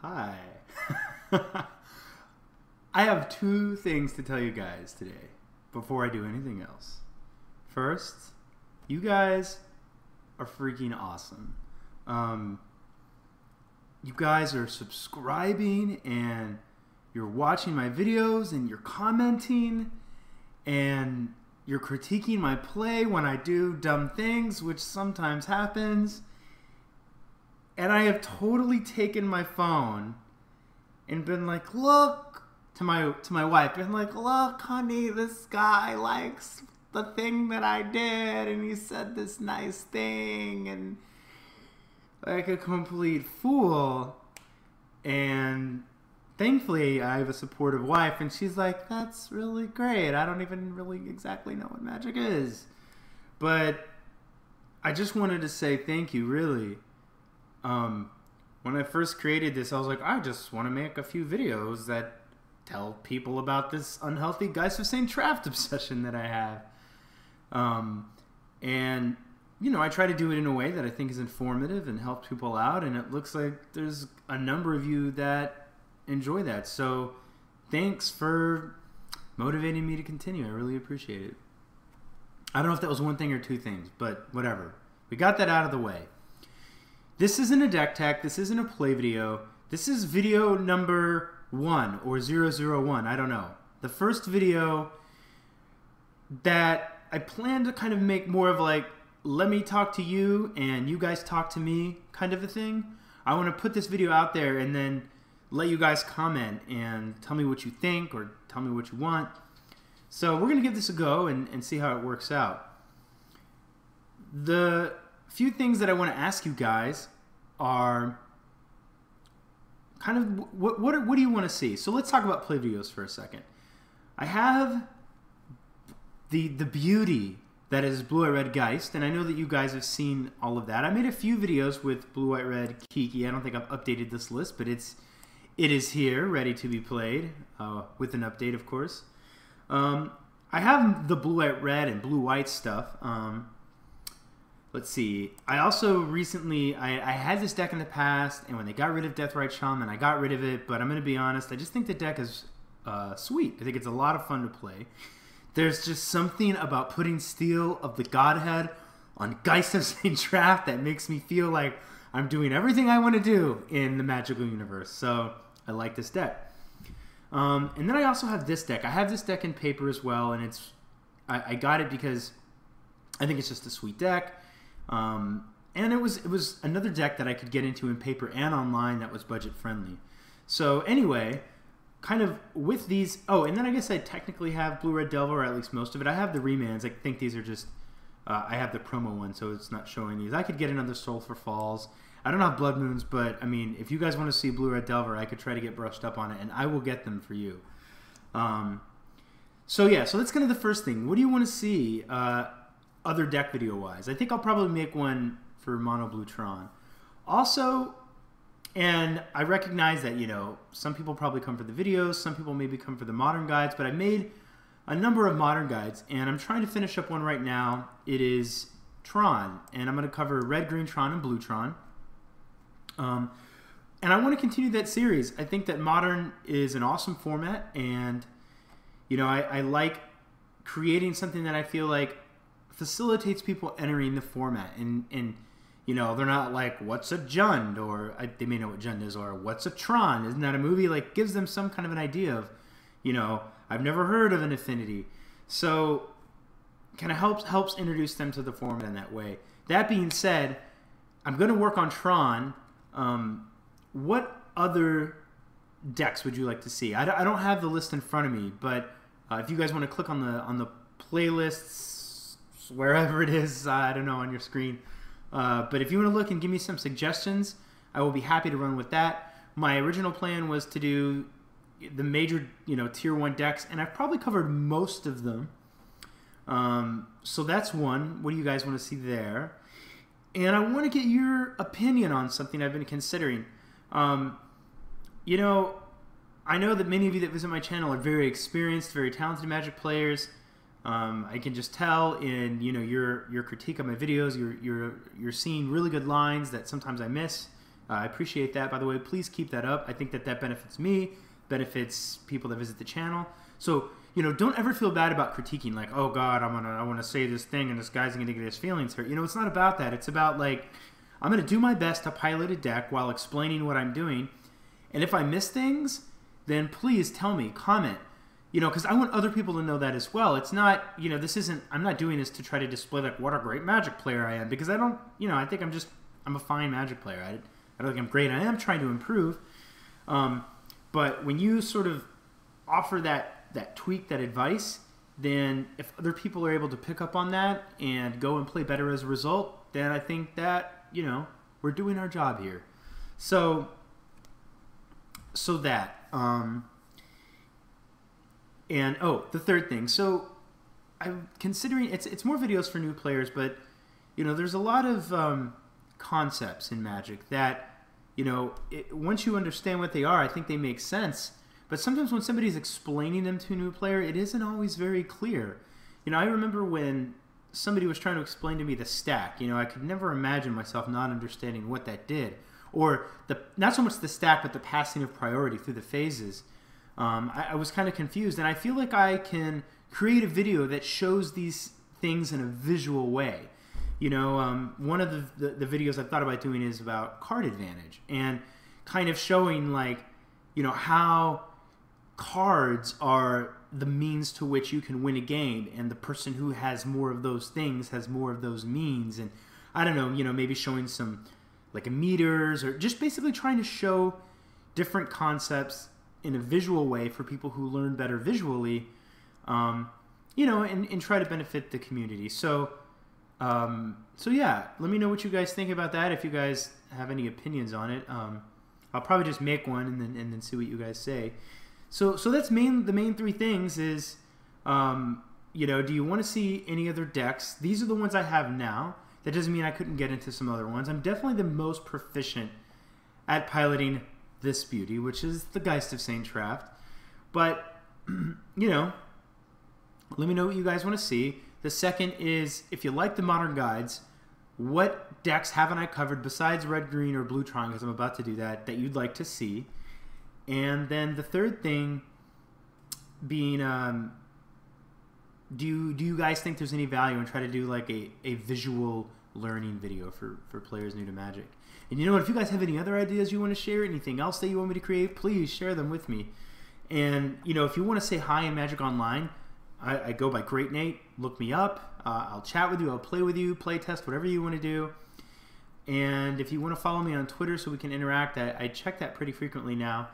Hi. I have two things to tell you guys today before I do anything else. First, you guys are freaking awesome. You guys are subscribing and you're watching my videos and you're commenting and you're critiquing my play when I do dumb things, which sometimes happens. And I have totally taken my phone and been like, look, to my wife, been like, look, honey, this guy likes the thing that I did, and he said this nice thing, and like a complete fool. And thankfully, I have a supportive wife, and she's like, that's really great. I don't even really exactly know what magic is. But I just wanted to say thank you, really. When I first created this, I was like, I just want to make a few videos that tell people about this unhealthy Geist of St. Traft obsession that I have. And, you know, I try to do it in a way that I think is informative and helps people out, and it looks like there's a number of you that enjoy that. So thanks for motivating me to continue. I really appreciate it. I don't know if that was one thing or two things, but whatever. We got that out of the way. This isn't a deck tech. This isn't a play video. This is video number 1 or 001. I don't know. The first video that I plan to kind of make more of like, let me talk to you and you guys talk to me kind of a thing. I want to put this video out there and then let you guys comment and tell me what you think or tell me what you want. So we're going to give this a go and see how it works out. The few things that I want to ask you guys are kind of what do you want to see? So let's talk about play videos for a second. I have the beauty that is Blue-White-Red Geist, and I know that you guys have seen all of that. I made a few videos with Blue-White-Red Kiki. I don't think I've updated this list, but it is here, ready to be played, with an update, of course. I have the Blue-White-Red and Blue-White stuff. Let's see. I also recently, I had this deck in the past, and when they got rid of Deathrite Shaman, I got rid of it, but I'm going to be honest, I just think the deck is sweet. I think it's a lot of fun to play. There's just something about putting Steel of the Godhead on Geist of St. Traft that makes me feel like I'm doing everything I want to do in the magical universe. So I like this deck. And then I also have this deck. I have this deck in paper as well, and I got it because I think it's just a sweet deck. And it was another deck that I could get into in paper and online that was budget friendly. So anyway, kind of with these, oh, and then I guess I technically have Blue-Red Delver, or at least most of it. I have the remands. I think these are just, I have the promo one, so it's not showing these. I could get another Sulphur Falls. I don't have Blood Moons, but I mean, if you guys want to see Blue-Red Delver, I could try to get brushed up on it, and I will get them for you. So yeah, so that's kind of the first thing. What do you want to see other deck video-wise? I think I'll probably make one for Mono Blue Tron. Also, and I recognize that, you know, some people probably come for the videos, some people maybe come for the modern guides, but I made a number of modern guides, and I'm trying to finish up one right now. It is Tron, and I'm going to cover Red, Green Tron, and Blue Tron. And I want to continue that series. I think that modern is an awesome format, and, you know, I like creating something that I feel like facilitates people entering the format, and you know, they're not like, what's a Jund, or they may know what Jund is, or what's a Tron, isn't that a movie? Like, gives them some kind of an idea of, you know, I've never heard of an affinity. So kind of helps introduce them to the format in that way. That being said, I'm going to work on Tron. What other decks would you like to see? I don't have the list in front of me, but if you guys want to click on the playlists, wherever it is, I don't know, on your screen. But if you want to look and give me some suggestions, I will be happy to run with that. My original plan was to do the major, you know, tier 1 decks, and I've probably covered most of them. So that's one. What do you guys want to see there? And I want to get your opinion on something I've been considering. You know, I know that many of you that visit my channel are very experienced, very talented Magic players. I can just tell in, you know, your critique of my videos, you're seeing really good lines that sometimes I miss, I appreciate that, by the way. Please keep that up. I think that that benefits me, benefits people that visit the channel. So, you know, don't ever feel bad about critiquing, like, oh God, I want to say this thing and this guy's going to get his feelings hurt. You know, it's not about that. It's about, like, I'm going to do my best to pilot a deck while explaining what I'm doing. And if I miss things, then please tell me, comment. You know, because I want other people to know that as well. It's not, you know, I'm not doing this to try to display, like, what a great Magic player I am. Because I don't, you know, I think I'm a fine Magic player. I don't think I'm great. I am trying to improve. But when you sort of offer that tweak, that advice, then if other people are able to pick up on that and go and play better as a result, then I think that, you know, we're doing our job here. So that, and the third thing. So I'm considering it's more videos for new players, but you know, there's a lot of concepts in Magic that, you know, once you understand what they are, I think they make sense. But sometimes when somebody's explaining them to a new player, it isn't always very clear. You know, I remember when somebody was trying to explain to me the stack. You know, I could never imagine myself not understanding what that did. Or not so much the stack, but the passing of priority through the phases. I was kind of confused, and I feel like I can create a video that shows these things in a visual way. You know, one of the videos I've thought about doing is about card advantage, and kind of showing, like, you know, how cards are the means to which you can win a game, and the person who has more of those things has more of those means. And I don't know, you know, maybe showing some, like, meters, or just basically trying to show different concepts in a visual way for people who learn better visually, you know, and try to benefit the community. So yeah, let me know what you guys think about that. If you guys have any opinions on it, I'll probably just make one and then see what you guys say. So that's the main three things is, you know, do you want to see any other decks? These are the ones I have now. That doesn't mean I couldn't get into some other ones. I'm definitely the most proficient at piloting this beauty, which is the Geist of Saint Traft. But, you know, let me know what you guys want to see. The second is, if you like the modern guides, what decks haven't I covered besides Red, Green, or Blue Tron, because I'm about to do that you'd like to see. And then the third thing being, do you guys think there's any value in try to do like a visual learning video for players new to Magic? And you know what, if you guys have any other ideas you want to share, anything else that you want me to create, please share them with me. And, you know, if you want to say hi in Magic Online, I go by Great Nate. Look me up. I'll chat with you. I'll play with you, play test, whatever you want to do. And if you want to follow me on Twitter so we can interact, I check that pretty frequently now.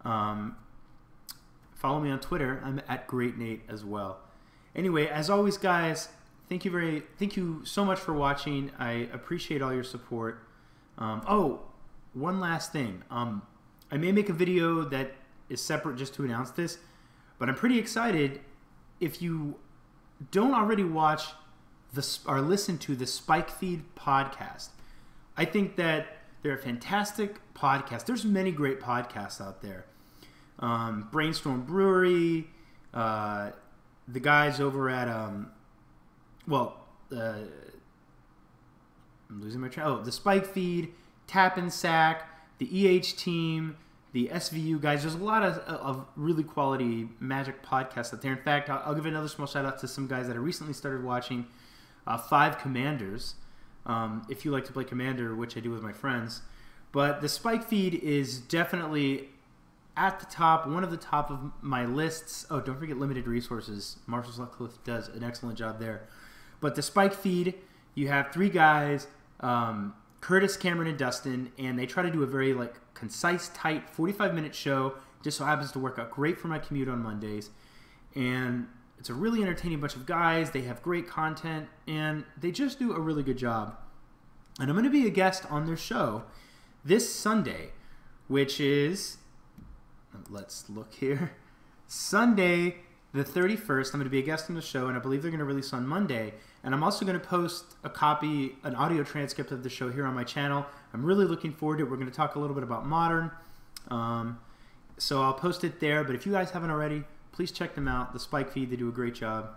Follow me on Twitter. I'm at Great Nate as well. Anyway, as always, guys, thank you so much for watching. I appreciate all your support. One last thing. I may make a video that is separate just to announce this, but I'm pretty excited. If you don't already watch or listen to the Spike Feed podcast, I think that they're a fantastic podcast. There's many great podcasts out there. Brainstorm Brewery, the guys over at I'm losing my track. The Spike Feed, Tap and Sack, the EH Team, the SVU guys. There's a lot of really quality Magic podcasts out there. In fact, I'll give another small shout out to some guys that I recently started watching. 5 Commanders, if you like to play Commander, which I do with my friends. But the Spike Feed is definitely at the top, one of the top of my lists. Oh, don't forget Limited Resources. Marshall Sutcliffe does an excellent job there. But the Spike Feed, you have 3 guys, Curtis, Cameron, and Dustin, and they try to do a very concise, tight 45-minute show. Just so happens to work out great for my commute on Mondays. And it's a really entertaining bunch of guys. They have great content, and they just do a really good job. And I'm going to be a guest on their show this Sunday, which is, let's look here, Sunday the 31st. I'm going to be a guest on the show, and I believe they're going to release on Monday. And I'm also going to post an audio transcript of the show here on my channel. I'm really looking forward to it. We're going to talk a little bit about Modern. So I'll post it there. But if you guys haven't already, please check them out. The Spike Feed, they do a great job.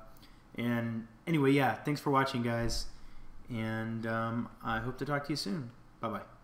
And anyway, yeah, thanks for watching, guys. And I hope to talk to you soon. Bye-bye.